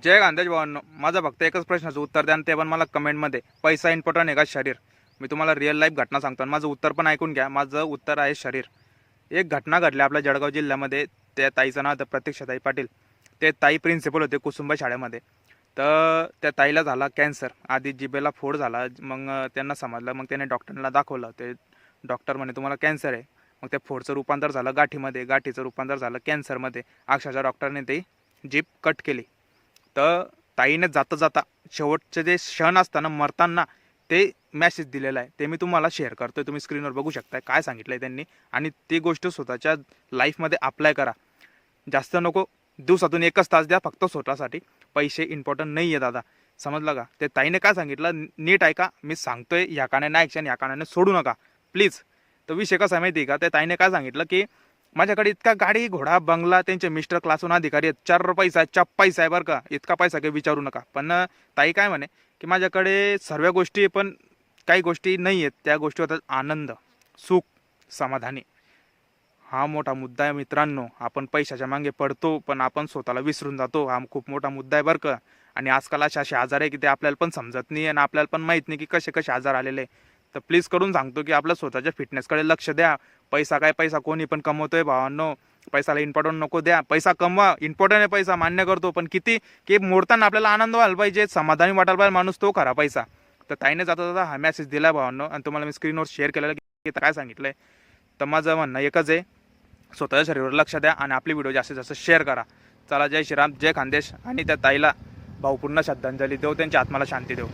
जय गांधीज भावांनो, माझा फक्त एकच प्रश्नाचं उत्तर द्या आणि ते पण मला कमेंटमध्ये. पैसा इम्पॉर्टंट आहे का शरीर? मी तुम्हाला रिअल लाईफ घटना सांगतो आणि माझं उत्तर पण ऐकून घ्या. माझं उत्तर आहे शरीर. एक घटना घडली आपल्या जळगाव जिल्ह्यामध्ये. त्या ताईचं नाव होतं प्रतीक्षाताई पाटील. ते ताई प्रिन्सिपल होते कुसुंबा शाळेमध्ये. तर त्या ताईला झाला कॅन्सर. आधी जिभेला फोड झाला. मग त्यांना समजलं. मग त्याने डॉक्टरला दाखवलं. ते डॉक्टर म्हणे तुम्हाला कॅन्सर आहे. मग त्या फोडचं रूपांतर झालं गाठीमध्ये, गाठीचं रूपांतर झालं कॅन्सरमध्ये. अक्षरशः डॉक्टरने ती जीभ कट केली. तर ताईने जाता जाता शेवटचे जे क्षण असताना मरताना ते मॅसेज दिलेला आहे, ते मी तुम्हाला शेअर करतोय. तुम्ही स्क्रीनवर बघू शकताय काय सांगितलंय त्यांनी. आणि ती गोष्ट स्वतःच्या लाईफमध्ये अप्लाय करा. जास्त नको, दिवसातून 1च तास द्या फक्त स्वतःसाठी. पैसे इम्पॉर्टंट नाही आहे दादा, समजलं का? ते ताईने काय सांगितलं नीट ऐका. मी सांगतोय ह्या कानाने ॲक्शन, ह्या कानाने सोडू नका प्लीज. तर विषय कसा आहे माहिती आहे का? त्या ताईने काय सांगितलं की माझ्याकडे इतका गाडी घोडा बंगला, त्यांचे मिस्टर क्लासहून अधिकारी आहेत, 4 पैसा पैसा आहे बरं का, इतका पैसा काही विचारू नका. पण ताई काय म्हणे की माझ्याकडे सर्व गोष्टी पण काही गोष्टी नाही आहेत. त्या गोष्टी होतात आनंद, सुख, समाधानी. हा मोठा मुद्दा आहे मित्रांनो. आपण पैशाच्या मागे पडतो पण आपण स्वतःला विसरून जातो. हा खूप मोठा मुद्दा आहे बरं का. आणि आजकाल असे आजार आहे की ते आपल्याला पण समजत नाही आणि आपल्याला पण माहीत नाही की कसे कसे आजार आलेले. तर प्लीज करून सांगतो की आपल्या स्वतःच्या फिटनेसकडे लक्ष द्या. पैसा काय, पैसा कोणी पण कमवतोय भावांनो. पैसाला इम्पॉर्टंट नको द्या. पैसा कमवा, इम्पॉर्टंट आहे पैसा, मान्य करतो. पण किती की मोडताना आपल्याला आनंद व्हायला पाहिजे, समाधानी वाटायला पाहिजे माणूस, तो खरा पैसा. तर ताईने जाता जाता हा मेसेज दिला भावांनो. आणि तुम्हाला मी स्क्रीनवर शेअर केलेला की काय सांगितलंय. तर माझं म्हणणं एकच आहे, स्वतःच्या शरीरावर लक्ष द्या आणि आपली व्हिडिओ जास्तीत जास्त शेअर करा. चला, जय श्रीराम, जय खानदेश. आणि त्या ताईला भावपूर्ण श्रद्धांजली देऊ, त्यांच्या आत्म्याला शांती देऊ.